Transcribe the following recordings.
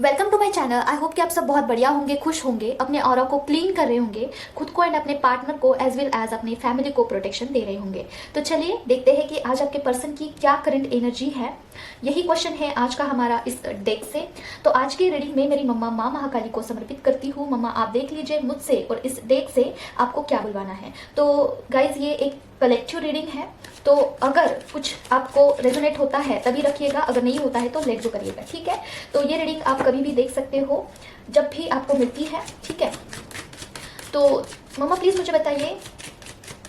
Welcome to my channel. I hope कि आप सब बहुत बढ़िया होंगे, खुश होंगे, अपने ऑरा को क्लीन कर रहे होंगे, खुद को एंड अपने पार्टनर को एज वेल एज अपनी फैमिली को प्रोटेक्शन दे रहे होंगे। तो चलिए देखते हैं कि आज आपके पर्सन की क्या करंट एनर्जी है। यही क्वेश्चन है आज का हमारा इस डेक से। तो आज की रीडिंग में मेरी मम्मा माँ महाकाली को समर्पित करती हूँ। मम्मा आप देख लीजिए मुझसे और इस डेक से आपको क्या बुलवाना है। तो गाइज ये एक कलेक्टिव रीडिंग है, तो अगर कुछ आपको रेजोनेट होता है तभी रखिएगा, अगर नहीं होता है तो लेट गो करिएगा, ठीक है। तो ये रीडिंग आप कभी भी देख सकते हो जब भी आपको मिलती है, ठीक है। तो मम्मा प्लीज मुझे बताइए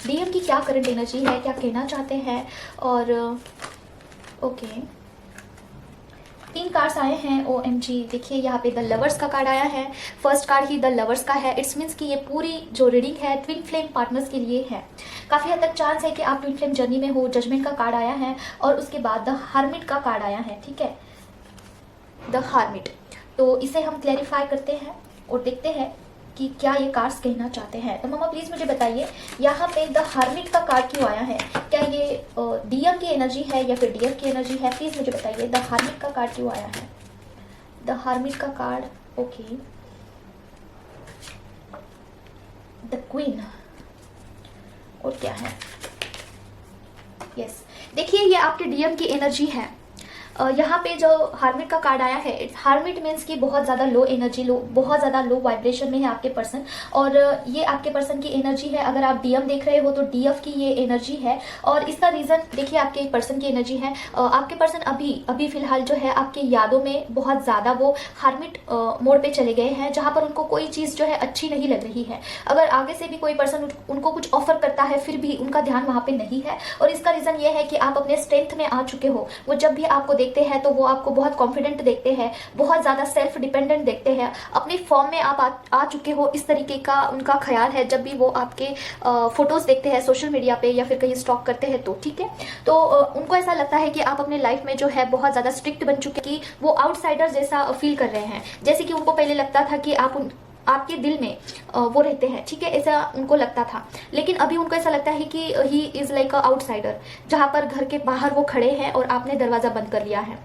डीएम की क्या करंट एनर्जी है, क्या कहना चाहते हैं। और ओके 3 कार्ड्स आए हैं। OMG देखिए यहाँ पे द लवर्स का कार्ड आया है। First card he the lovers का है। इट्स मीन्स कि ये पूरी जो रीडिंग है ट्विन फ्लेम पार्टनर्स के लिए है। काफ़ी हद तक चांस है कि आप ट्विन फ्लेम जर्नी में हो। जजमेंट का कार्ड आया है और उसके बाद द हार्मिट का कार्ड आया है, ठीक है, द हार्मिट। तो इसे हम क्लैरिफाई करते हैं और देखते हैं कि क्या ये कार्ड्स कहना चाहते हैं। तो मम्मा प्लीज मुझे बताइए यहाँ पे द हार्मिट का कार्ड क्यों आया है। क्या ये डीएम की एनर्जी है या फिर डीएफ की एनर्जी है, प्लीज मुझे बताइए। द हार्मिट का कार्ड क्यों आया है, द हार्मिट का कार्ड। ओके द क्वीन और क्या है, यस देखिए ये आपके डीएम की एनर्जी है। यहाँ पे जो हार्मिट का कार्ड आया है, हार्मिट मीन्स कि बहुत ज़्यादा लो एनर्जी, बहुत ज़्यादा लो वाइब्रेशन में है आपके पर्सन। और ये आपके पर्सन की एनर्जी है। अगर आप डीएम देख रहे हो तो डीएफ की ये एनर्जी है। और इसका रीज़न देखिए आपके पर्सन की एनर्जी है। आपके पर्सन अभी फिलहाल जो है आपके यादों में बहुत ज़्यादा वो हार्मिट मोड पे चले गए हैं, जहाँ पर उनको कोई चीज़ जो है अच्छी नहीं लग रही है। अगर आगे से भी कोई पर्सन उनको कुछ ऑफर करता है फिर भी उनका ध्यान वहाँ पे नहीं है। और इसका रीज़न ये है कि आप अपने स्ट्रेंथ में आ चुके हो। वो जब भी आपको देखते हैं तो वो आपको बहुत कॉन्फिडेंट देखते हैं, बहुत ज्यादा सेल्फ डिपेंडेंट देखते हैं, अपनी फॉर्म में आप आ चुके हो, इस तरीके का उनका ख्याल है जब भी वो आपके फोटोज देखते हैं सोशल मीडिया पे या फिर कहीं स्टॉक करते हैं तो, ठीक है। तो उनको ऐसा लगता है कि आप अपने लाइफ में जो है बहुत ज्यादा स्ट्रिक्ट बन चुके, कि वो आउटसाइडर जैसा फील कर रहे हैं। जैसे कि उनको पहले लगता था कि आपके दिल में वो रहते हैं, ठीक है, ऐसा उनको लगता था। लेकिन अभी उनको ऐसा लगता है कि he is like a outsider, जहां पर घर के बाहर वो खड़े हैं और आपने दरवाजा बंद कर लिया है।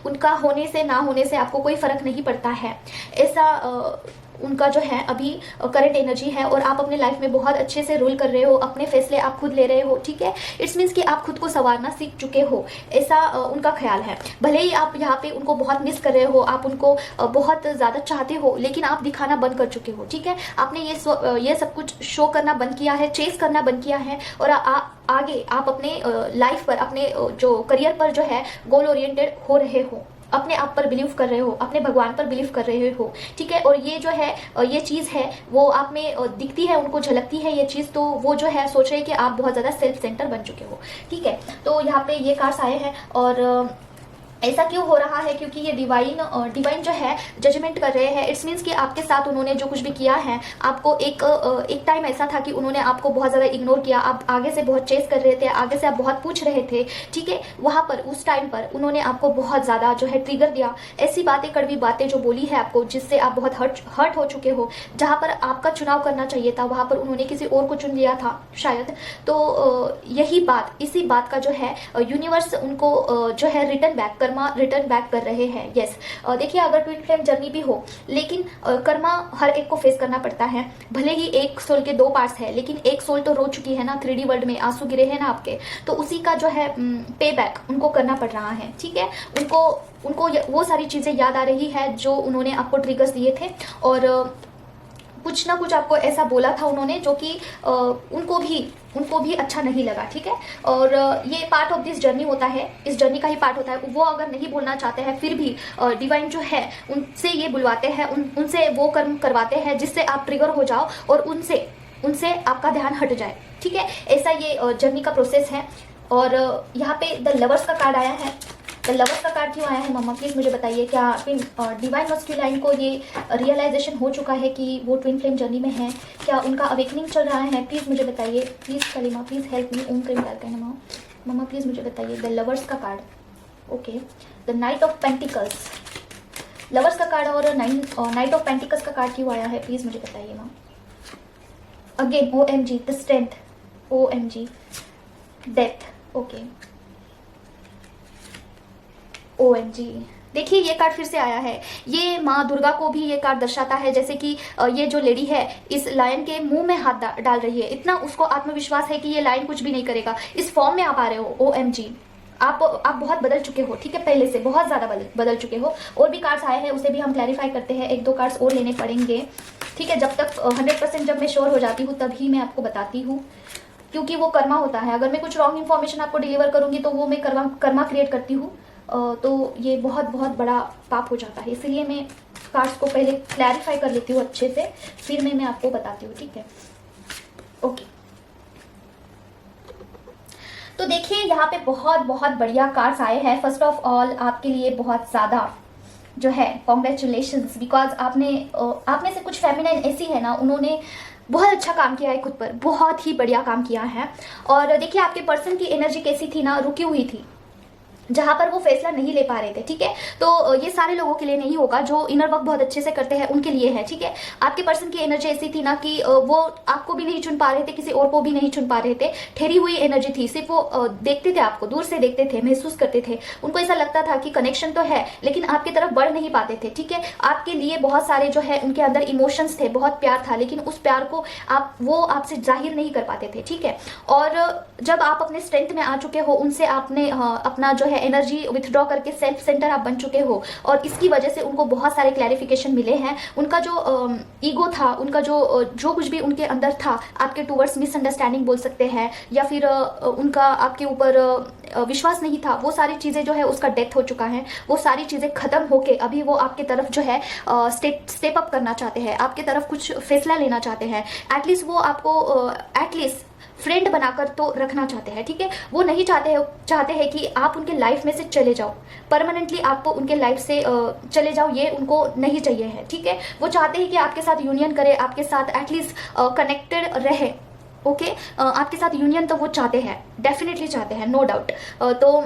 उनका होने से ना होने से आपको कोई फर्क नहीं पड़ता है, ऐसा उनका जो है अभी करंट एनर्जी है। और आप अपने लाइफ में बहुत अच्छे से रूल कर रहे हो, अपने फैसले आप खुद ले रहे हो, ठीक है। इट्स मीन्स कि आप खुद को संवारना सीख चुके हो, ऐसा उनका ख्याल है। भले ही आप यहाँ पे उनको बहुत मिस कर रहे हो, आप उनको बहुत ज़्यादा चाहते हो, लेकिन आप दिखाना बंद कर चुके हो, ठीक है। आपने ये सब कुछ शो करना बंद किया है, चेस करना बंद किया है। और आगे आप अपने लाइफ पर, अपने जो करियर पर जो है गोल ओरिएंटेड हो रहे हो, अपने आप पर बिलीव कर रहे हो, अपने भगवान पर बिलीव कर रहे हो, ठीक है। और ये जो है ये चीज़ है वो आप में दिखती है, उनको झलकती है ये चीज़। तो वो जो है सोच रहे हैं कि आप बहुत ज़्यादा सेल्फ सेंटर बन चुके हो, ठीक है। तो यहाँ पे ये कार्ड्स आए हैं। और ऐसा क्यों हो रहा है, क्योंकि ये डिवाइन जो है जजमेंट कर रहे हैं। इट्स मीन्स कि आपके साथ उन्होंने जो कुछ भी किया है, आपको एक टाइम ऐसा था कि उन्होंने आपको बहुत ज़्यादा इग्नोर किया। आप आगे से बहुत चेस कर रहे थे, आगे से आप बहुत पूछ रहे थे, ठीक है। वहाँ पर उस टाइम पर उन्होंने आपको बहुत ज़्यादा जो है ट्रिगर दिया, ऐसी बातें, कड़वी बातें जो बोली है आपको, जिससे आप बहुत हर्ट हो चुके हो। जहाँ पर आपका चुनाव करना चाहिए था वहाँ पर उन्होंने किसी और को चुन लिया था शायद। तो यही बात, इसी बात का जो है यूनिवर्स उनको जो है रिटर्न बैक कर रहे हैं। यस देखिए अगर ट्विन फ्लेम जर्नी भी हो, लेकिन कर्मा हर एक को फेस करना पड़ता है। भले ही एक सोल के 2 पार्ट्स है, लेकिन एक सोल तो रो चुकी है ना, 3D वर्ल्ड में आंसू गिरे हैं ना आपके, तो उसी का जो है पे बैक उनको करना पड़ रहा है, ठीक है। उनको वो सारी चीजें याद आ रही है जो उन्होंने आपको ट्रिगर्स दिए थे। और कुछ ना कुछ आपको ऐसा बोला था उन्होंने जो कि उनको भी अच्छा नहीं लगा, ठीक है। और ये पार्ट ऑफ दिस जर्नी होता है, इस जर्नी का ही पार्ट होता है। वो अगर नहीं बोलना चाहते हैं फिर भी डिवाइन जो है उनसे ये बुलवाते हैं, उनसे वो कर्म करवाते हैं जिससे आप ट्रिगर हो जाओ और उनसे आपका ध्यान हट जाए, ठीक है। ऐसा ये जर्नी का प्रोसेस है। और यहाँ पे द लवर्स का कार्ड आया है। द लवर्स का कार्ड क्यों आया है मम्मा प्लीज मुझे बताइए। क्या डिवाइन मस्कुलाइन को ये रियलाइजेशन हो चुका है कि वो ट्विन फ्लेम जर्नी में है, क्या उनका अवेकनिंग चल रहा है, प्लीज मुझे बताइए। Please Kalima please help me, ओम क्रीम डालते हैं मम्मा प्लीज मुझे बताइए। द लवर्स का card, okay the knight of pentacles, lovers का कार्ड और नाइट ऑफ पेंटिकल्स का कार्ड क्यों आया है, प्लीज मुझे बताइए ma'am. Again OMG the strength, OMG डेथ, ओके OMG देखिए ये कार्ड फिर से आया है, ये माँ दुर्गा को भी ये कार्ड दर्शाता है, जैसे कि ये जो लेडी है इस लायन के मुंह में हाथ डाल रही है। इतना उसको आत्मविश्वास है कि ये लायन कुछ भी नहीं करेगा। इस फॉर्म में आप आ रहे हो, OMG, आप बहुत बदल चुके हो, ठीक है, पहले से बहुत ज्यादा बदल चुके हो। और भी कार्ड्स आए हैं, उसे भी हम क्लैरिफाई करते हैं, 1-2 कार्ड्स और लेने पड़ेंगे, ठीक है। जब तक 100% जब मैं श्योर हो जाती हूँ तभी मैं आपको बताती हूँ, क्योंकि वो कर्मा होता है। अगर मैं कुछ रॉन्ग इन्फॉर्मेशन आपको डिलीवर करूंगी तो वो मैं कर्मा क्रिएट करती हूँ, तो ये बहुत बहुत बड़ा पाप हो जाता है। इसलिए मैं कार्ड्स को पहले क्लैरिफाई कर लेती हूँ अच्छे से, फिर मैं आपको बताती हूँ, ठीक है। ओके, तो देखिए यहाँ पे बहुत बहुत बढ़िया कार्ड्स आए हैं। फर्स्ट ऑफ ऑल आपके लिए बहुत ज़्यादा जो है कॉन्ग्रेचुलेशंस, बिकॉज आप में से कुछ फेमिनाइन ऐसी है ना, उन्होंने बहुत अच्छा काम किया है खुद पर, बहुत ही बढ़िया काम किया है। और देखिए आपके पर्सन की एनर्जी कैसी थी ना, रुकी हुई थी, जहां पर वो फैसला नहीं ले पा रहे थे, ठीक है। तो ये सारे लोगों के लिए नहीं होगा, जो इनर वर्क बहुत अच्छे से करते हैं उनके लिए है, ठीक है। आपके पर्सन की एनर्जी ऐसी थी ना कि वो आपको भी नहीं चुन पा रहे थे, किसी और को भी नहीं चुन पा रहे थे, ठहरी हुई एनर्जी थी। सिर्फ वो देखते थे आपको, दूर से देखते थे, महसूस करते थे, उनको ऐसा लगता था कि कनेक्शन तो है लेकिन आपकी तरफ बढ़ नहीं पाते थे, ठीक है। आपके लिए बहुत सारे जो है उनके अंदर इमोशंस थे, बहुत प्यार था, लेकिन उस प्यार को वो आपसे जाहिर नहीं कर पाते थे, ठीक है। और जब आप अपने स्ट्रेंथ में आ चुके हो, उनसे आपने अपना जो है एनर्जी विथड्रॉ करके सेल्फ सेंटर आप बन चुके हो, और इसकी वजह से उनको बहुत सारे क्लैरिफिकेशन मिले हैं। उनका जो ईगो था, उनका जो कुछ भी उनके अंदर था आपके टूवर्ड्स, मिसअंडरस्टैंडिंग बोल सकते हैं, या फिर उनका आपके ऊपर विश्वास नहीं था, वो सारी चीज़ें जो है उसका डेथ हो चुका है। वो सारी चीज़ें खत्म होके अभी वो आपके तरफ जो है स्टेप अप करना चाहते हैं, आपके तरफ कुछ फैसला लेना चाहते हैं। एटलीस्ट वो आपको एटलीस्ट फ्रेंड बनाकर तो रखना चाहते हैं, ठीक है। वो नहीं चाहते हैं कि आप उनके लाइफ में से चले जाओ, परमानेंटली आपको उनके लाइफ से चले जाओ, ये उनको नहीं चाहिए है, ठीक है। वो चाहते हैं कि आपके साथ यूनियन करे, आपके साथ एटलीस्ट कनेक्टेड रहे, ओके। आपके साथ यूनियन तो वो चाहते हैं, डेफिनेटली चाहते हैं, नो डाउट। तो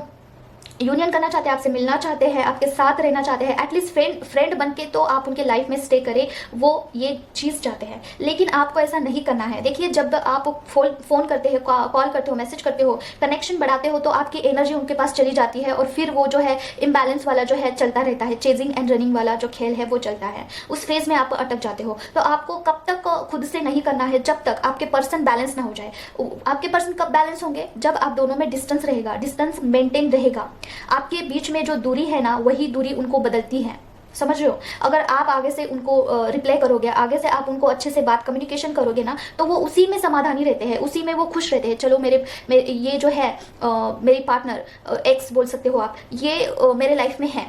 यूनियन करना चाहते हैं, आपसे मिलना चाहते हैं, आपके साथ रहना चाहते हैं, एटलीस्ट फ्रेंड बन के तो आप उनके लाइफ में स्टे करें, वो ये चीज़ चाहते हैं। लेकिन आपको ऐसा नहीं करना है। देखिए जब आप फोन करते हो, कॉल करते हो, मैसेज करते हो, कनेक्शन बढ़ाते हो, तो आपकी एनर्जी उनके पास चली जाती है, और फिर वो जो है इम्बैलेंस वाला जो है चलता रहता है, चेजिंग एंड रनिंग वाला जो खेल है वो चलता है, उस फेज में आप अटक जाते हो। तो आपको कब तक खुद से नहीं करना है, जब तक आपके पर्सन बैलेंस ना हो जाए। आपके पर्सन कब बैलेंस होंगे, जब आप दोनों में डिस्टेंस रहेगा, डिस्टेंस मेंटेन रहेगा, आपके बीच में जो दूरी है ना, वही दूरी उनको बदलती है, समझ रहे हो। अगर आप आगे से उनको रिप्लाई करोगे, आगे से आप उनको अच्छे से बात कम्युनिकेशन करोगे ना, तो वो उसी में समाधानी रहते हैं, उसी में वो खुश रहते हैं। चलो मेरे ये जो है मेरी पार्टनर एक्स बोल सकते हो आप, ये मेरे लाइफ में है,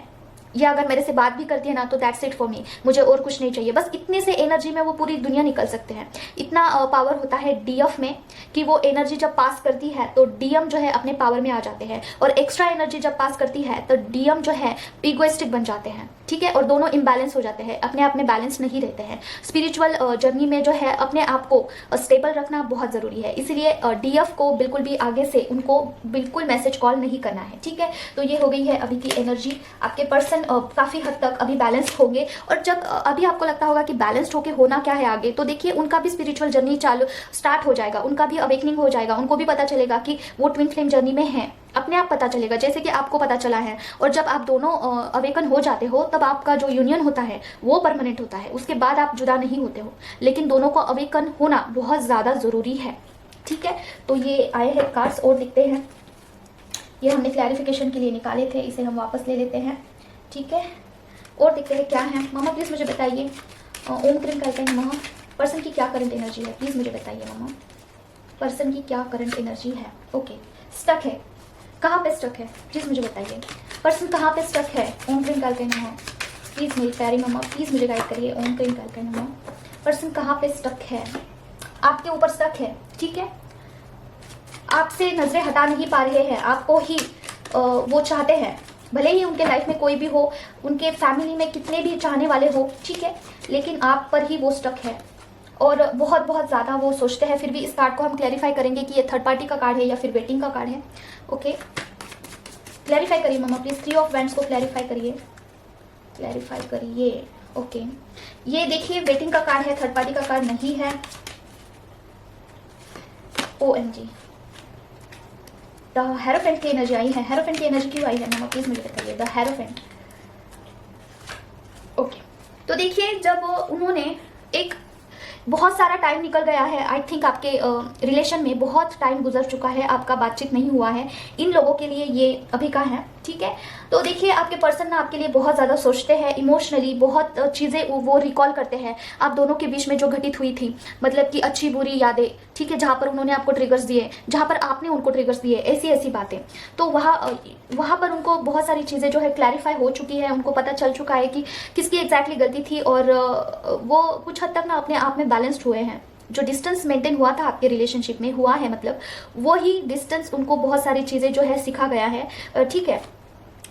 या अगर मेरे से बात भी करती है ना, तो दैट्स इट फॉर मी, मुझे और कुछ नहीं चाहिए। बस इतने से एनर्जी में वो पूरी दुनिया निकल सकते हैं। इतना पावर होता है डीएफ में कि वो एनर्जी जब पास करती है तो डीएम जो है अपने पावर में आ जाते हैं, और एक्स्ट्रा एनर्जी जब पास करती है तो डीएम जो है इगोइस्टिक बन जाते हैं, ठीक है। और दोनों इम्बैलेंस हो जाते हैं, अपने आप में बैलेंस नहीं रहते हैं। स्पिरिचुअल जर्नी में जो है अपने आप को स्टेबल रखना बहुत ज़रूरी है, इसलिए डीएफ को बिल्कुल भी आगे से उनको बिल्कुल मैसेज कॉल नहीं करना है, ठीक है। तो ये हो गई है अभी की एनर्जी। आपके पर्सन काफ़ी हद तक अभी बैलेंस्ड होंगे, और जब अभी आपको लगता होगा कि बैलेंस्ड होके होना क्या है आगे, तो देखिए उनका भी स्पिरिचुअल जर्नी स्टार्ट हो जाएगा, उनका भी अवेकनिंग हो जाएगा, उनको भी पता चलेगा कि वो ट्विन फ्लेम जर्नी में है, अपने आप पता चलेगा, जैसे कि आपको पता चला है। और जब आप दोनों अवेकन हो जाते हो, तब आपका जो यूनियन होता है वो परमानेंट होता है, उसके बाद आप जुदा नहीं होते हो, लेकिन दोनों को अवेकन होना बहुत ज़्यादा ज़रूरी है, ठीक है। तो ये आए हैं कार्ड्स, और दिखते हैं, ये हमने क्लैरिफिकेशन के लिए निकाले थे, इसे हम वापस ले लेते हैं, ठीक है। और देखते हैं क्या है। मामा प्लीज़ मुझे बताइए, ओम क्रीम करते हैं मामा, पर्सन की क्या करंट एनर्जी है, प्लीज़ मुझे बताइए मामा, पर्सन की क्या करंट एनर्जी है। ओके, स्टक है, कहाँ पे स्टक है, प्लीज़ मुझे बताइए, पर्सन कहाँ पे स्टक है। ओम क्रीम करते हैं मामा, प्लीज़ मेरी प्यारी मामा प्लीज़ मुझे गाइड करिए। ओम क्रीम करते हैं मामा, पर्सन कहाँ पे स्टक है, आपके ऊपर स्टक है, ठीक है। आपसे नजरें हटा नहीं पा रहे हैं, आपको ही वो चाहते हैं, भले ही उनके लाइफ में कोई भी हो, उनके फैमिली में कितने भी चाहने वाले हो, ठीक है, लेकिन आप पर ही वो स्टक है, और बहुत बहुत ज़्यादा वो सोचते हैं। फिर भी इस कार्ड को हम क्लैरिफाई करेंगे कि ये थर्ड पार्टी का कार्ड है या फिर वेटिंग का कार्ड है। ओके, क्लैरिफाई करिए मामा प्लीज़, 3 ऑफ वैंड्स को क्लैरिफाई करिए, क्लैरिफाई करिए। ओके, ये देखिए वेटिंग का कार्ड है, थर्ड पार्टी का कार्ड नहीं है। OMG, द हेरोफेंट की एनर्जी आई है। हेरोफेंट की एनर्जी क्यों आई है मामा प्लीज मुझे बताइए। द हेरोफेंट, ओके, तो देखिए जब उन्होंने एक बहुत सारा टाइम निकल गया है, आई थिंक आपके रिलेशन में बहुत टाइम गुजर चुका है, आपका बातचीत नहीं हुआ है, इन लोगों के लिए ये अभी का है, ठीक है। तो देखिए आपके पर्सन ना आपके लिए बहुत ज़्यादा सोचते हैं, इमोशनली बहुत चीज़ें वो रिकॉल करते हैं आप दोनों के बीच में जो घटित हुई थी, मतलब कि अच्छी बुरी यादें, ठीक है, जहाँ पर उन्होंने आपको ट्रिगर्स दिए, जहाँ पर आपने उनको ट्रिगर्स दिए, ऐसी ऐसी बातें। तो वहाँ पर उनको बहुत सारी चीज़ें जो है क्लैरिफाई हो चुकी है, उनको पता चल चुका है कि किसकी एग्जैक्टली गलती थी, और वो कुछ हद तक ना अपने आप में बैलेंस्ड हुए हैं। जो डिस्टेंस मेंटेन हुआ था आपके रिलेशनशिप में हुआ है, मतलब वो ही डिस्टेंस उनको बहुत सारी चीज़ें जो है सिखा गया है, ठीक है।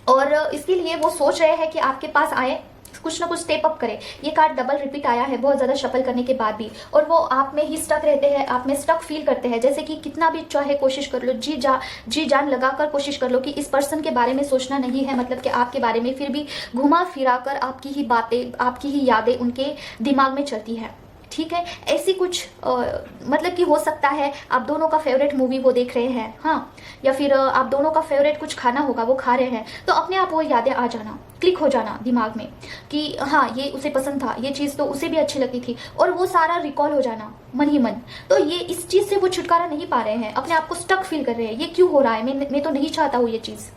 और इसके लिए वो सोच रहे हैं कि आपके पास आए, कुछ ना कुछ स्टेप अप करे। ये कार्ड डबल रिपीट आया है बहुत ज़्यादा शफल करने के बाद भी, और वो आप में ही स्टक रहते हैं, आप में स्टक फील करते हैं, जैसे कि कितना भी चाहे कोशिश कर लो, जी जान लगाकर कोशिश कर लो कि इस पर्सन के बारे में सोचना नहीं है, मतलब कि आपके बारे में, फिर भी घुमा फिरा कर आपकी ही बातें, आपकी ही यादें उनके दिमाग में चलती है, ठीक है। ऐसी कुछ मतलब कि हो सकता है आप दोनों का फेवरेट मूवी वो देख रहे हैं, हाँ, या फिर आप दोनों का फेवरेट कुछ खाना होगा वो खा रहे हैं, तो अपने आप वो यादें आ जाना, क्लिक हो जाना दिमाग में कि हाँ ये उसे पसंद था, ये चीज़ तो उसे भी अच्छी लगती थी, और वो सारा रिकॉल हो जाना मन ही मन। तो ये इस चीज़ से वो छुटकारा नहीं पा रहे हैं, अपने आप को स्टक फील कर रहे हैं, ये क्यों हो रहा है, मैं तो नहीं चाहता हूँ ये चीज़,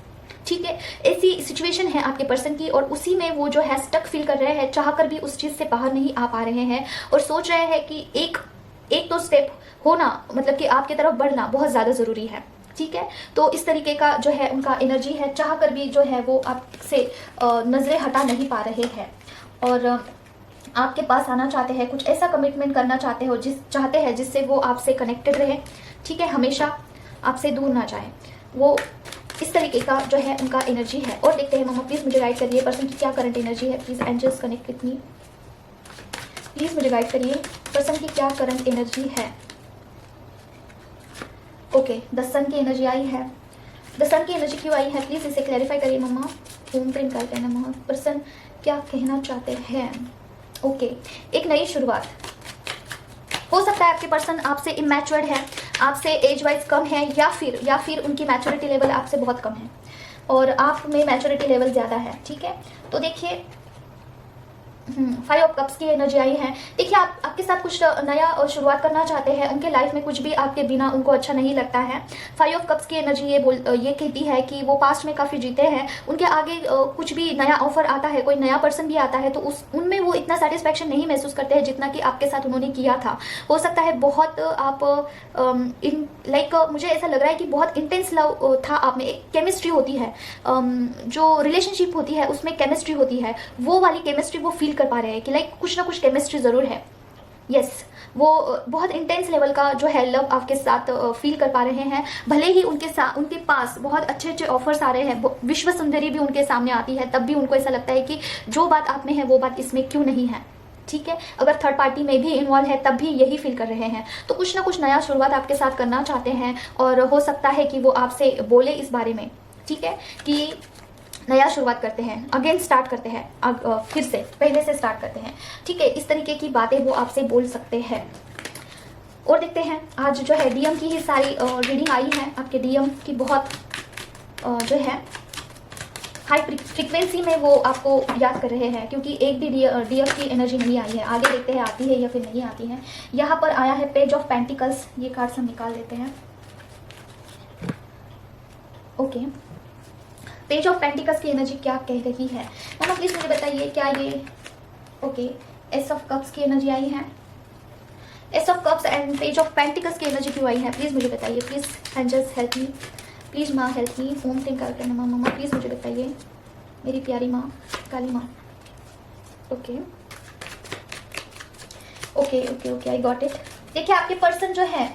ठीक है। ऐसी सिचुएशन है आपके पर्सन की, और उसी में वो जो है स्टक फील कर रहे हैं, चाह कर भी उस चीज़ से बाहर नहीं आ पा रहे हैं, और सोच रहे हैं कि एक तो स्टेप होना, मतलब कि आपकी तरफ बढ़ना बहुत ज़्यादा ज़रूरी है, ठीक है। तो इस तरीके का जो है उनका एनर्जी है, चाह कर भी जो है वो आपसे नज़रें हटा नहीं पा रहे हैं, और आपके पास आना चाहते हैं, कुछ ऐसा कमिटमेंट करना चाहते हैं जिससे वो आपसे कनेक्टेड रहे, ठीक है, हमेशा आपसे दूर ना जाए, वो इस तरीके का जो है उनका एनर्जी है। और देखते हैं मम्मा प्लीज़ मुझे गाइड करिए पर्सन की क्या करंट एनर्जी है, please angels connect with me, please मुझे गाइड करिए पर्सन की क्या करंट एनर्जी है। ओके, द सन की एनर्जी आई है, द सन की एनर्जी क्यों आई है प्लीज़ इसे क्लैरिफाई करिए मम्मा। ओम प्रेम करते हैं मम्मा, पर्सन क्या कहना चाहते हैं। ओके, एक नई शुरुआत हो सकता है, आपके पर्सन आपसे इमैच्योर्ड है, आपसे एज वाइज कम है, या फिर उनकी मैच्योरिटी लेवल आपसे बहुत कम है और आप में मैच्योरिटी लेवल ज़्यादा है, ठीक है। तो देखिए 5 ऑफ कप्स की एनर्जी आई है। देखिए आपके साथ कुछ नया और शुरुआत करना चाहते हैं, उनके लाइफ में कुछ भी आपके बिना उनको अच्छा नहीं लगता है। 5 ऑफ कप्स की एनर्जी ये कहती है कि वो पास्ट में काफ़ी जीते हैं, उनके आगे कुछ भी नया ऑफर आता है, कोई नया पर्सन भी आता है, तो उनमें वो इतना सेटिस्फैक्शन नहीं महसूस करते हैं जितना कि आपके साथ उन्होंने किया था। हो सकता है बहुत आप मुझे ऐसा लग रहा है कि बहुत इंटेंस लव था आप में, एक केमिस्ट्री होती है, जो रिलेशनशिप होती है उसमें केमिस्ट्री होती है, वो वाली केमिस्ट्री वो फील कर पा रहे हैं कि कुछ ना कुछ केमिस्ट्री ज़रूर है। यस, वो बहुत इंटेंस लेवल का जो है लव आपके साथ फील कर पा रहे हैं, भले ही उनके पास बहुत अच्छे अच्छे ऑफर्स आ रहे हैं, विश्व सुंदरी भी उनके सामने आती है, तब भी उनको ऐसा लगता है कि जो बात आप में है वो बात इसमें क्यों नहीं है, ठीक है। अगर थर्ड पार्टी में भी इन्वॉल्व है तब भी यही फील कर रहे हैं। तो कुछ ना कुछ नया शुरुआत आपके साथ करना चाहते हैं, और हो सकता है कि वो आपसे बोले इस बारे में, ठीक है, कि नया शुरुआत करते हैं, अगेन स्टार्ट करते हैं, फिर से पहले से स्टार्ट करते हैं, ठीक है। इस तरीके की बातें वो आपसे बोल सकते हैं। और देखते हैं आज जो है डीएम की ही सारी रीडिंग आई है, आपके डीएम की बहुत जो है हाई फ्रीक्वेंसी में वो आपको याद कर रहे हैं, क्योंकि एक भी डीएम की एनर्जी नहीं आई है। आगे देखते हैं आती है या फिर नहीं आती है। यहाँ पर आया है पेज ऑफ पेंटिकल्स, ये कार्ड्स हम निकाल देते हैं। ओके, पेज ऑफ पेंटिकल्स की एनर्जी क्या कह रही है मामा प्लीज मुझे बताइए, क्या ये ओके एस ऑफ कप्स की एनर्जी आई है। Ace of cups and page of pentacles की एनर्जी क्यों आई है प्लीज मुझे बताइए, please angels help me, please माँ हेल्प मी, ओम थिंक करके ना मामा प्लीज मुझे बताइए मेरी प्यारी माँ काली माँ। Okay okay okay okay I got it. देखिए आपके पर्सन जो है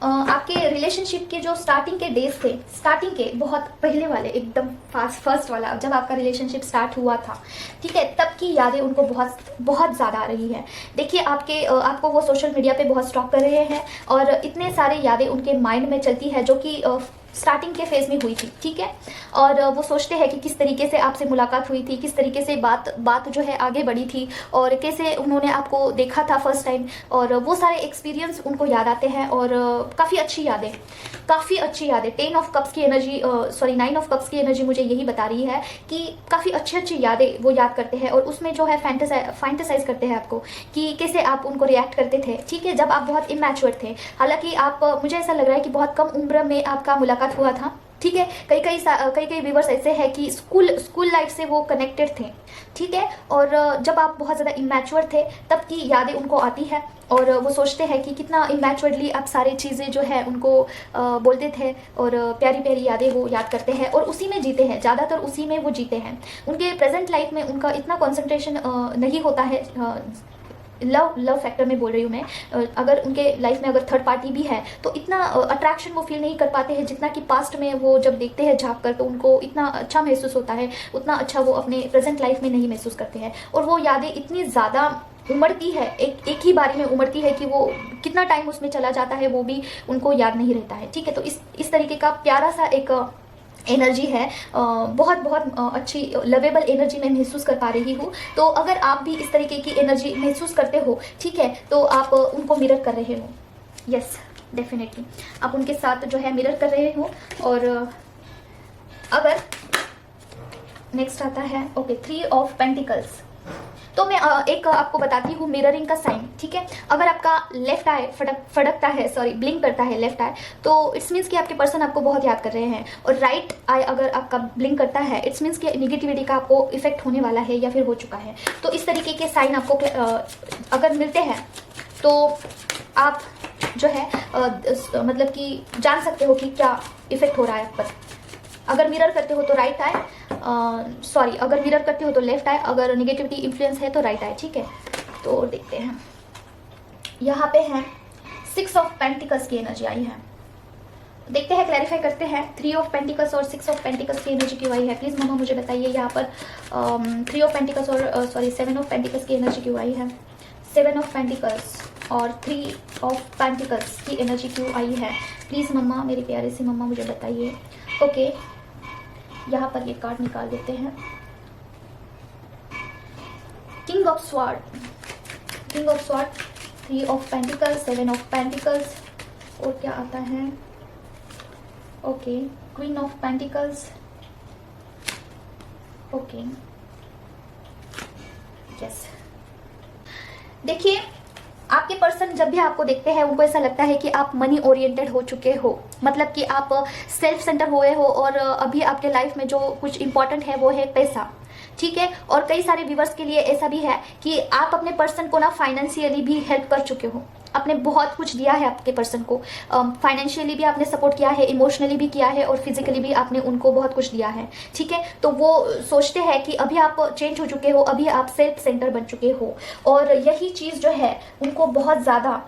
आपके रिलेशनशिप के जो स्टार्टिंग के डेज थे, स्टार्टिंग के बहुत पहले वाले एकदम फर्स्ट वाला जब आपका रिलेशनशिप स्टार्ट हुआ था, ठीक है, तब की यादें उनको बहुत बहुत ज़्यादा आ रही है। देखिए आपको वो सोशल मीडिया पे बहुत स्टॉक कर रहे हैं और इतने सारे यादें उनके माइंड में चलती है जो कि स्टार्टिंग के फेज में हुई थी, ठीक है। और वो सोचते हैं कि किस तरीके से आपसे मुलाकात हुई थी, किस तरीके से बात जो है आगे बढ़ी थी, और कैसे उन्होंने आपको देखा था फर्स्ट टाइम, और वो सारे एक्सपीरियंस उनको याद आते हैं। और काफ़ी अच्छी यादें 10 ऑफ कप्स की एनर्जी, सॉरी 9 ऑफ कप्स की एनर्जी मुझे यही बता रही है कि काफ़ी अच्छी यादें वो याद करते हैं, और उसमें जो है फैंटेसाइज करते हैं आपको कि कैसे आप उनको रिएक्ट करते थे, ठीक है, जब आप बहुत इमैच्योर थे। हालांकि आप, मुझे ऐसा लग रहा है कि बहुत कम उम्र में आपका मुलाकात हुआ था, ठीक है। कई व्यूवर्स ऐसे हैं कि स्कूल लाइफ से वो कनेक्टेड थे, ठीक है। और जब आप बहुत ज़्यादा इमैच्योर थे तब की यादें उनको आती है, और वो सोचते हैं कि कितना इमैच्योरली आप सारी चीज़ें जो है उनको बोलते थे, और प्यारी प्यारी यादें वो याद करते हैं और उसी में जीते हैं, ज़्यादातर उसी में वो जीते हैं। उनके प्रेजेंट लाइफ में उनका इतना कॉन्सेंट्रेशन नहीं होता है, लव फैक्टर में बोल रही हूँ मैं। अगर उनके लाइफ में अगर थर्ड पार्टी भी है तो इतना अट्रैक्शन वो फील नहीं कर पाते हैं जितना कि पास्ट में वो जब देखते हैं झाँक कर, तो उनको इतना अच्छा महसूस होता है, उतना अच्छा वो अपने प्रेजेंट लाइफ में नहीं महसूस करते हैं। और वो यादें इतनी ज़्यादा उमड़ती है, एक ही बारी में उमड़ती है कि वो कितना टाइम उसमें चला जाता है वो भी उनको याद नहीं रहता है, ठीक है। तो इस तरीके का प्यारा सा एक एनर्जी है, बहुत अच्छी लवेबल एनर्जी मैं महसूस कर पा रही हूँ। तो अगर आप भी इस तरीके की एनर्जी महसूस करते हो, ठीक है, तो आप उनको मिरर कर रहे हो। यस, डेफिनेटली आप उनके साथ जो है मिरर कर रहे हो। और अगर नेक्स्ट आता है, ओके, 3 ऑफ पेंटिकल्स। तो मैं एक आपको बताती हूँ मिररिंग का साइन, ठीक है। अगर आपका लेफ्ट आई फड़कता है, सॉरी ब्लिंक करता है लेफ्ट आई, तो इट्स मीन्स कि आपके पर्सन आपको बहुत याद कर रहे हैं। और राइट आई अगर आपका ब्लिंक करता है, इट्स मीन्स कि निगेटिविटी का आपको इफेक्ट होने वाला है या फिर हो चुका है। तो इस तरीके के साइन आपको अगर मिलते हैं तो आप जो है मतलब कि जान सकते हो कि क्या इफेक्ट हो रहा है आप पर। अगर मिरर करते हो तो राइट आई, सॉरी अगर मिरर करते हो तो लेफ्ट आई, अगर नेगेटिविटी इन्फ्लुएंस है तो राइट आई, ठीक है। तो देखते हैं, यहाँ पे है 6 ऑफ पेंटिकल्स की एनर्जी आई है। देखते हैं, क्लैरिफाई करते हैं 3 ऑफ पेंटिकल्स और 6 ऑफ पेंटिकल्स की एनर्जी क्यों आई है। प्लीज़ मामा मुझे बताइए यहाँ पर 3 ऑफ पेंटिकल्स और सॉरी 7 ऑफ पेंटिकल्स की एनर्जी क्यों आई है। 7 ऑफ पेंटिकल्स और 3 ऑफ पेंटिकल्स की एनर्जी क्यों आई है। प्लीज़ मम्मा, मेरी प्यारी सी मम्मा मुझे बताइए। ओके, यहाँ पर ये कार्ड निकाल देते हैं। King of sword, 3 of pentacles, 7 of pentacles, और क्या आता है, okay, queen of pentacles, okay, yes. देखिए, आपके पर्सन जब भी आपको देखते हैं उनको ऐसा लगता है कि आप मनी ओरिएंटेड हो चुके हो, मतलब कि आप सेल्फ सेंटर हुए हो, और अभी आपके लाइफ में जो कुछ इंपॉर्टेंट है वो है पैसा, ठीक है। और कई सारे व्यूवर्स के लिए ऐसा भी है कि आप अपने पर्सन को ना फाइनेंशियली भी हेल्प कर चुके हो, आपने बहुत कुछ दिया है आपके पर्सन को, फाइनेंशियली भी आपने सपोर्ट किया है, इमोशनली भी किया है, और फिजिकली भी आपने उनको बहुत कुछ दिया है, ठीक है। तो वो सोचते हैं कि अभी आप चेंज हो चुके हो, अभी आप सेल्फ सेंटर बन चुके हो, और यही चीज़ जो है उनको बहुत ज़्यादा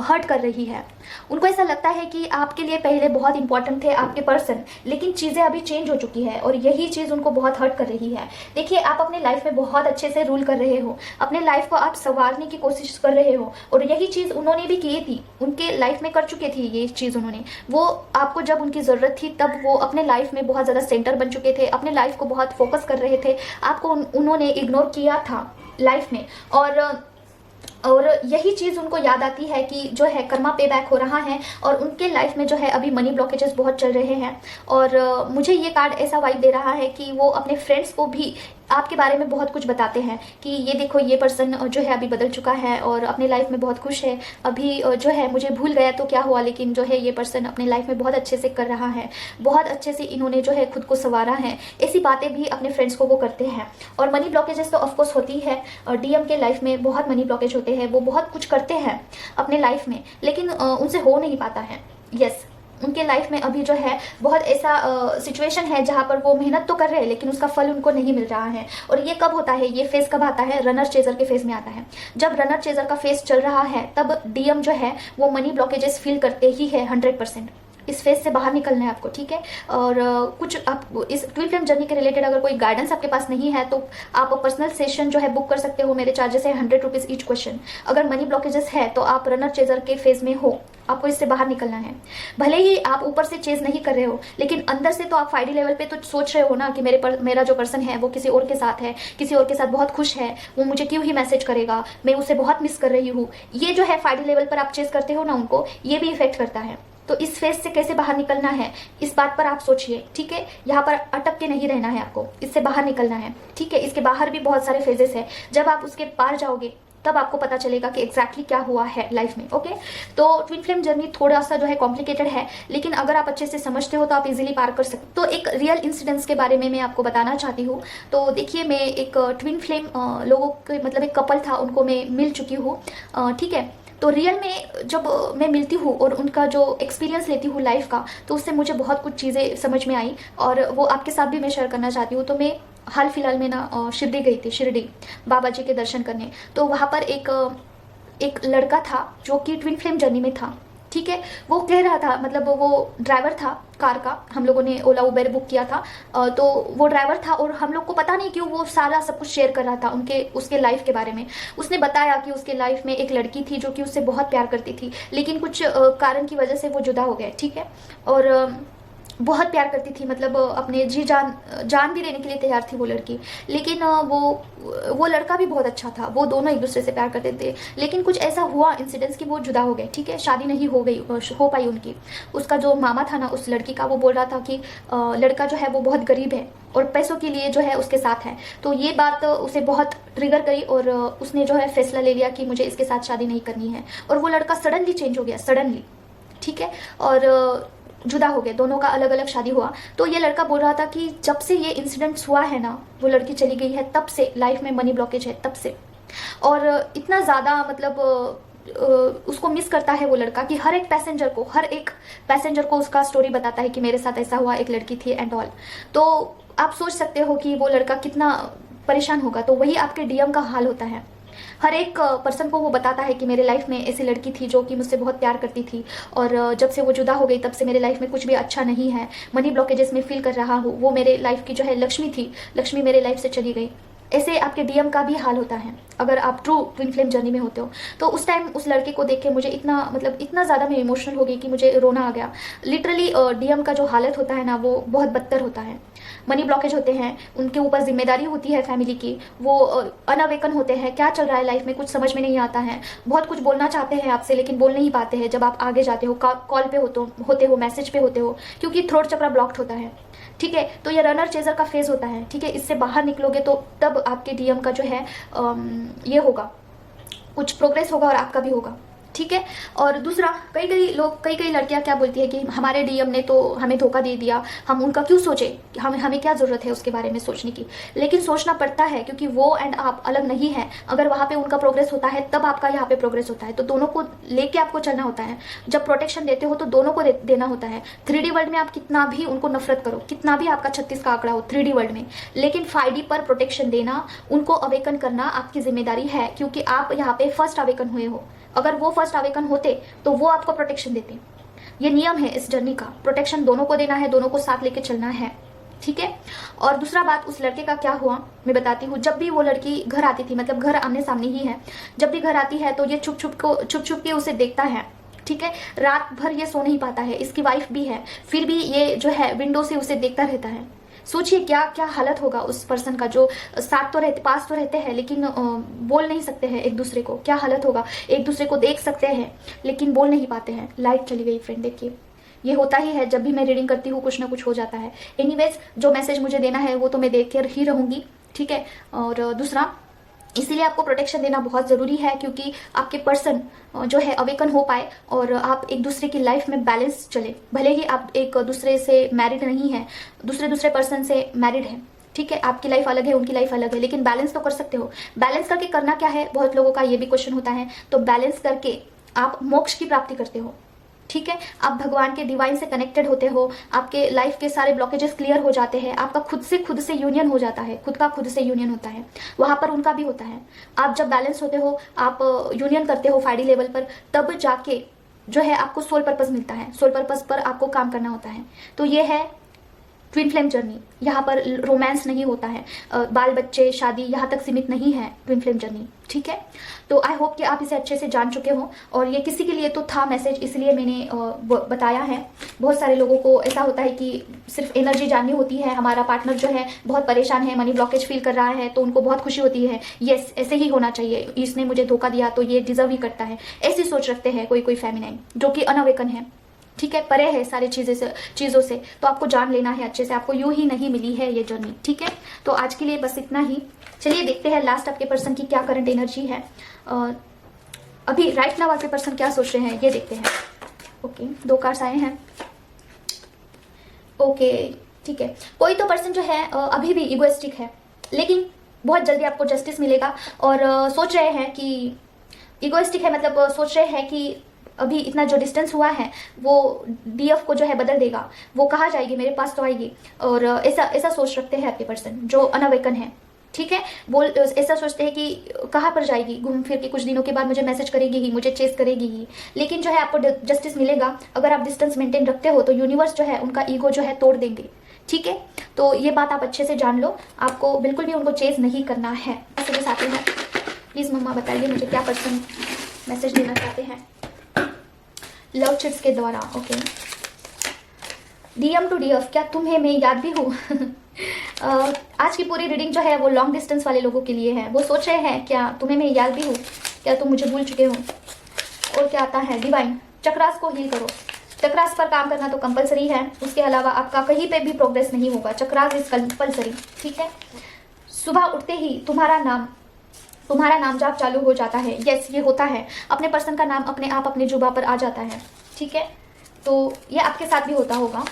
हर्ट कर रही है। उनको ऐसा लगता है कि आपके लिए पहले बहुत इंपॉर्टेंट थे आपके पर्सन, लेकिन चीज़ें अभी चेंज हो चुकी है, और यही चीज़ उनको बहुत हर्ट कर रही है। देखिए, आप अपने लाइफ में बहुत अच्छे से रूल कर रहे हो, अपने लाइफ को आप संवारने की कोशिश कर रहे हो, और यही चीज़ उन्होंने भी की थी, उनके लाइफ में कर चुके थे ये चीज़ उन्होंने। वो आपको जब उनकी ज़रूरत थी तब वो अपने लाइफ में बहुत ज़्यादा सेंटर बन चुके थे, अपने लाइफ को बहुत फोकस कर रहे थे, आपको उन्होंने इग्नोर किया था लाइफ में। और यही चीज़ उनको याद आती है कि जो है कर्मा पे बैक हो रहा है, और उनके लाइफ में जो है अभी मनी ब्लॉकेजेस बहुत चल रहे हैं। और मुझे ये कार्ड ऐसा वाइब दे रहा है कि वो अपने फ्रेंड्स को भी आपके बारे में बहुत कुछ बताते हैं कि ये देखो, ये पर्सन जो है अभी बदल चुका है और अपने लाइफ में बहुत खुश है, अभी जो है मुझे भूल गया तो क्या हुआ, लेकिन जो है ये पर्सन अपने लाइफ में बहुत अच्छे से कर रहा है, बहुत अच्छे से इन्होंने जो है खुद को संवारा है। ऐसी बातें भी अपने फ्रेंड्स को वो करते हैं। और मनी ब्लॉकेजेस तो ऑफकोर्स होती है, डीएम के लाइफ में बहुत मनी ब्लॉकेज होते हैं, वो बहुत कुछ करते हैं अपने लाइफ में, लेकिन उनसे हो नहीं पाता है। यस, उनके लाइफ में अभी जो है बहुत ऐसा सिचुएशन है जहाँ पर वो मेहनत तो कर रहे हैं लेकिन उसका फल उनको नहीं मिल रहा है। और ये कब होता है, ये फेज कब आता है, रनर चेजर के फेज में आता है। जब रनर चेजर का फेज चल रहा है तब डीएम जो है वो मनी ब्लॉकेजेस फील करते ही है 100%। इस फेज से बाहर निकलना है आपको, ठीक है। और कुछ आप इस ट्विन फ्लेम जर्नी के रिलेटेड अगर कोई गाइडेंस आपके पास नहीं है तो आप पर्सनल सेशन जो है बुक कर सकते हो। मेरे चार्जेस है 100 रुपीज़ ईच क्वेश्चन। अगर मनी ब्लॉकेजेस है तो आप रनर चेजर के फेज में हो, आपको इससे बाहर निकलना है। भले ही आप ऊपर से चेज नहीं कर रहे हो, लेकिन अंदर से तो आप 5D लेवल पे तो सोच रहे हो ना कि मेरा जो पर्सन है वो किसी और के साथ है, किसी और के साथ बहुत खुश है, वो मुझे क्यों ही मैसेज करेगा, मैं उसे बहुत मिस कर रही हूँ। ये जो है 5D लेवल पर आप चेज करते हो ना उनको, ये भी इफेक्ट करता है। तो इस फेज से कैसे बाहर निकलना है, इस बात पर आप सोचिए, ठीक है। यहाँ पर अटक के नहीं रहना है, आपको इससे बाहर निकलना है, ठीक है। इसके बाहर भी बहुत सारे फेजेस है, जब आप उसके पार जाओगे तब आपको पता चलेगा कि एग्जैक्टली क्या हुआ है लाइफ में। ओके, तो ट्विन फ्लेम जर्नी थोड़ा सा जो है कॉम्प्लिकेटेड है, लेकिन अगर आप अच्छे से समझते हो तो आप इजीली पार कर सकते। तो एक रियल इंसिडेंट्स के बारे में मैं आपको बताना चाहती हूँ। तो देखिए, मैं एक ट्विन फ्लेम लोगों के मतलब एक कपल था, उनको मैं मिल चुकी हूँ, ठीक है। तो रियल में जब मैं मिलती हूँ और उनका जो एक्सपीरियंस लेती हूँ लाइफ का, तो उससे मुझे बहुत कुछ चीज़ें समझ में आई और वो आपके साथ भी मैं शेयर करना चाहती हूँ। तो मैं हाल फिलहाल में ना शिरडी गई थी, शिरडी बाबा जी के दर्शन करने। तो वहाँ पर एक लड़का था जो कि ट्विन फ्लेम जर्नी में था, ठीक है। वो कह रहा था, मतलब वो ड्राइवर था कार का, हम लोगों ने ओला उबेर बुक किया था, तो वो ड्राइवर था और हम लोग को पता नहीं क्यों वो सारा सब कुछ शेयर कर रहा था उसके लाइफ के बारे में। उसने बताया कि उसके लाइफ में एक लड़की थी जो कि उससे बहुत प्यार करती थी, लेकिन कुछ कारण की वजह से वो जुदा हो गए, ठीक है। और बहुत प्यार करती थी, मतलब अपने जी जान भी देने के लिए तैयार थी वो लड़की। लेकिन वो लड़का भी बहुत अच्छा था, वो दोनों एक दूसरे से प्यार करते थे। लेकिन कुछ ऐसा हुआ इंसिडेंट्स कि वो जुदा हो गए, ठीक है। शादी नहीं हो पाई उनकी। उसका जो मामा था ना उस लड़की का, वो बोल रहा था कि लड़का जो है वो बहुत गरीब है और पैसों के लिए जो है उसके साथ है। तो ये बात उसे बहुत ट्रिगर करी और उसने जो है फैसला ले लिया कि मुझे इसके साथ शादी नहीं करनी है। और वो लड़का सडनली चेंज हो गया, सडनली, ठीक है। और जुदा हो गए, दोनों का अलग अलग शादी हुआ। तो ये लड़का बोल रहा था कि जब से ये इंसिडेंट्स हुआ है ना, वो लड़की चली गई है, तब से लाइफ में मनी ब्लॉकेज है, तब से। और इतना ज़्यादा मतलब उसको मिस करता है वो लड़का कि हर एक पैसेंजर को उसका स्टोरी बताता है कि मेरे साथ ऐसा हुआ, एक लड़की थी एंड ऑल। तो आप सोच सकते हो कि वो लड़का कितना परेशान होगा। तो वही आपके डीएम का हाल होता है। हर एक पर्सन को वो बताता है कि मेरे लाइफ में ऐसी लड़की थी जो कि मुझसे बहुत प्यार करती थी और जब से वो जुदा हो गई तब से मेरे लाइफ में कुछ भी अच्छा नहीं है, मनी ब्लॉकेजेस में फील कर रहा हूँ। वो मेरे लाइफ की जो है लक्ष्मी थी, लक्ष्मी मेरे लाइफ से चली गई। ऐसे आपके डीएम का भी हाल होता है अगर आप ट्रू ट्विन फ्लेम जर्नी में होते हो। तो उस टाइम उस लड़के को देख के मुझे इतना ज़्यादा मैं इमोशनल हो गई कि मुझे रोना आ गया। लिटरली डीएम का जो हालत होता है ना वो बहुत बदतर होता है। मनी ब्लॉकेज होते हैं, उनके ऊपर जिम्मेदारी होती है फैमिली की, वो अनअवेकन होते हैं, क्या चल रहा है लाइफ में कुछ समझ में नहीं आता है। बहुत कुछ बोलना चाहते हैं आपसे लेकिन बोल नहीं पाते हैं जब आप आगे जाते हो, कॉल पे होते हो, मैसेज पे होते हो, क्योंकि थ्रोट चक्र ब्लॉक्ड होता है, ठीक है। तो ये रनर चेजर का फेज होता है, ठीक है। इससे बाहर निकलोगे तो तब आपके डीएम का जो है ये होगा, कुछ प्रोग्रेस होगा और आपका भी होगा, ठीक है। और दूसरा, कई लड़कियां क्या बोलती है कि हमारे डीएम ने तो हमें धोखा दे दिया, हम उनका क्यों सोचे, हमें क्या जरूरत है उसके बारे में सोचने की। लेकिन सोचना पड़ता है क्योंकि वो एंड आप अलग नहीं है। अगर वहां पे उनका प्रोग्रेस होता है तब आपका यहाँ पे प्रोग्रेस होता है। तो दोनों को लेके आपको चलना होता है। जब प्रोटेक्शन देते हो तो दोनों को देना होता है। 3D वर्ल्ड में आप कितना भी उनको नफरत करो, कितना भी आपका 36 का आंकड़ा हो 3D वर्ल्ड में, लेकिन 5D पर प्रोटेक्शन देना, उनको अवेकन करना आपकी जिम्मेदारी है, क्योंकि आप यहाँ पे फर्स्ट अवेकन हुए हो। अगर वो फर्स्ट अवेकन होते तो वो आपको प्रोटेक्शन देते। ये नियम है इस जर्नी का, प्रोटेक्शन दोनों को देना है, दोनों को साथ लेके चलना है, ठीक है। और दूसरा बात, उस लड़के का क्या हुआ मैं बताती हूँ। जब भी वो लड़की घर आती थी, मतलब घर आमने सामने ही है, जब भी घर आती है तो ये छुप छुप के उसे देखता है, ठीक है। रात भर ये सो नहीं पाता है, इसकी वाइफ भी है, फिर भी ये जो है विंडो से उसे देखता रहता है। सोचिए क्या क्या हालत होगा उस पर्सन का, जो पास तो रहते हैं लेकिन बोल नहीं सकते हैं एक दूसरे को। क्या हालत होगा, एक दूसरे को देख सकते हैं लेकिन बोल नहीं पाते हैं। लाइट चली गई फ्रेंड, देखिए ये होता ही है जब भी मैं रीडिंग करती हूँ, कुछ ना कुछ हो जाता है। एनीवेज, जो मैसेज मुझे देना है वो तो मैं देख कर ही रहूंगी, ठीक है। और दूसरा, इसीलिए आपको प्रोटेक्शन देना बहुत ज़रूरी है, क्योंकि आपके पर्सन जो है अवेकन हो पाए और आप एक दूसरे की लाइफ में बैलेंस चले। भले ही आप एक दूसरे से मैरिड नहीं है, दूसरे पर्सन से मैरिड है, ठीक है। आपकी लाइफ अलग है, उनकी लाइफ अलग है, लेकिन बैलेंस तो कर सकते हो। बैलेंस करके करना क्या है, बहुत लोगों का ये भी क्वेश्चन होता है। तो बैलेंस करके आप मोक्ष की प्राप्ति करते हो, ठीक है। आप भगवान के डिवाइन से कनेक्टेड होते हो, आपके लाइफ के सारे ब्लॉकेजेस क्लियर हो जाते हैं, आपका खुद से यूनियन हो जाता है, खुद से यूनियन होता है। वहां पर उनका भी होता है। आप जब बैलेंस होते हो, आप यूनियन करते हो 5D लेवल पर, तब जाके जो है आपको सोल पर्पस मिलता है। सोल पर्पस पर आपको काम करना होता है। तो ये है ट्विन फ्लेम जर्नी, यहाँ पर रोमांस नहीं होता है, बाल बच्चे शादी यहाँ तक सीमित नहीं है ट्विन फ्लेम जर्नी, ठीक है। तो आई होप कि आप इसे अच्छे से जान चुके हो, और ये किसी के लिए तो था मैसेज, इसलिए मैंने बताया है। बहुत सारे लोगों को ऐसा होता है कि सिर्फ एनर्जी जाननी होती है, हमारा पार्टनर जो है बहुत परेशान है, मनी ब्लॉकेज फील कर रहा है, तो उनको बहुत खुशी होती है, यस ऐसे ही होना चाहिए, इसने मुझे धोखा दिया तो ये डिजर्व ही करता है, ऐसी सोच रखते हैं कोई कोई फेमिनाइन जो कि अनअवेकन है, ठीक है, परे है सारी चीज़ों से। तो आपको जान लेना है अच्छे से, आपको यूं ही नहीं मिली है ये जर्नी, ठीक है। तो आज के लिए बस इतना ही। चलिए देखते हैं लास्ट आपके पर्सन की क्या करंट एनर्जी है, अभी राइट नाउ आपके पर्सन क्या सोच रहे हैं ये देखते हैं। ओके, 2 कार्ड्स आए हैं। ओके ठीक है, कोई तो पर्सन जो है अभी भी इगोइस्टिक है, लेकिन बहुत जल्दी आपको जस्टिस मिलेगा, और सोच रहे हैं कि इगोइस्टिक है मतलब सोच रहे हैं कि अभी इतना जो डिस्टेंस हुआ है वो डीएफ को जो है बदल देगा, वो कहाँ जाएगी, मेरे पास तो आएगी, और ऐसा सोच रखते हैं आपके पर्सन जो अनअवेकन है, ठीक है। वो ऐसा सोचते हैं कि कहाँ पर जाएगी, घूम फिर के कुछ दिनों के बाद मुझे मैसेज करेगी ही, मुझे चेस करेगी ही, लेकिन जो है आपको जस्टिस मिलेगा। अगर आप डिस्टेंस मेंटेन रखते हो तो यूनिवर्स जो है उनका ईगो जो है तोड़ देंगे, ठीक है। तो ये बात आप अच्छे से जान लो, आपको बिल्कुल भी उनको चेस नहीं करना है। ऐसे भी साथी हैं, प्लीज़ मम्मा बताइए मुझे क्या पर्सन मैसेज देना चाहते हैं लव चिट्स के द्वारा। ओके, डीएम टू डीएफ, क्या तुम्हें मैं याद भी हूँ? आज की पूरी रीडिंग जो है वो लॉन्ग डिस्टेंस वाले लोगों के लिए है। वो सोच रहे हैं क्या तुम्हें मैं याद भी हूँ, क्या तुम मुझे भूल चुके हो। और क्या आता है डिवाइन, चक्रास को हील करो। चक्रास पर काम करना तो कंपलसरी है, उसके अलावा आपका कहीं पे भी प्रोग्रेस नहीं होगा। चक्रास इज कंपलसरी, ठीक है। सुबह उठते ही तुम्हारा नाम जाप चालू हो जाता है। यस, ये होता है, अपने पर्सन का नाम अपने आप अपने जुबा पर आ जाता है, ठीक है। तो ये आपके साथ भी होता होगा।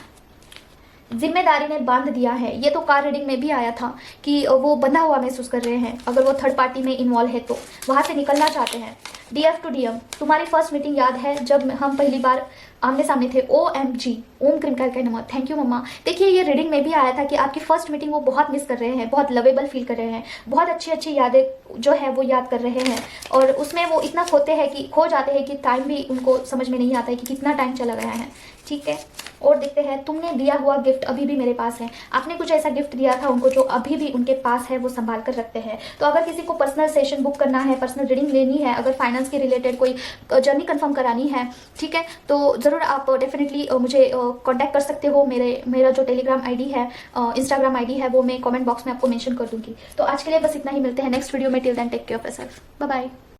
जिम्मेदारी ने बांध दिया है, ये तो कार रीडिंग में भी आया था कि वो बंधा हुआ महसूस कर रहे हैं, अगर वो थर्ड पार्टी में इन्वॉल्व है तो वहां से निकलना चाहते हैं। डीएफ टू डीएम, तुम्हारी फर्स्ट मीटिंग याद है जब हम पहली बार आमने सामने थे। OMG, ओम क्रिमकाल का नमः, थैंक यू मम्मा। देखिए ये रीडिंग में भी आया था कि आपकी फर्स्ट मीटिंग वो बहुत मिस कर रहे हैं, बहुत लवेबल फील कर रहे हैं, बहुत अच्छी अच्छी यादें जो है वो याद कर रहे हैं, और उसमें वो इतना खो जाते हैं कि टाइम भी उनको समझ में नहीं आता है कि कितना टाइम चला गया है, ठीक है। और देखते हैं, तुमने दिया हुआ गिफ्ट अभी भी मेरे पास है। आपने कुछ ऐसा गिफ्ट दिया था उनको जो अभी भी उनके पास है, वो संभाल कर रखते हैं। तो अगर किसी को पर्सनल सेशन बुक करना है, पर्सनल रीडिंग लेनी है, अगर फाइनेंस के रिलेटेड कोई जर्नी कंफर्म करानी है, ठीक है, तो ज़रूर आप डेफिनेटली मुझे कांटेक्ट कर सकते हो। मेरा जो टेलीग्राम आईडी है, इंस्टाग्राम आईडी है, वो मैं कमेंट बॉक्स में आपको मेंशन कर दूंगी। तो आज के लिए बस इतना ही, मिलते हैं नेक्स्ट वीडियो में। Till then take care of yourself, bye bye.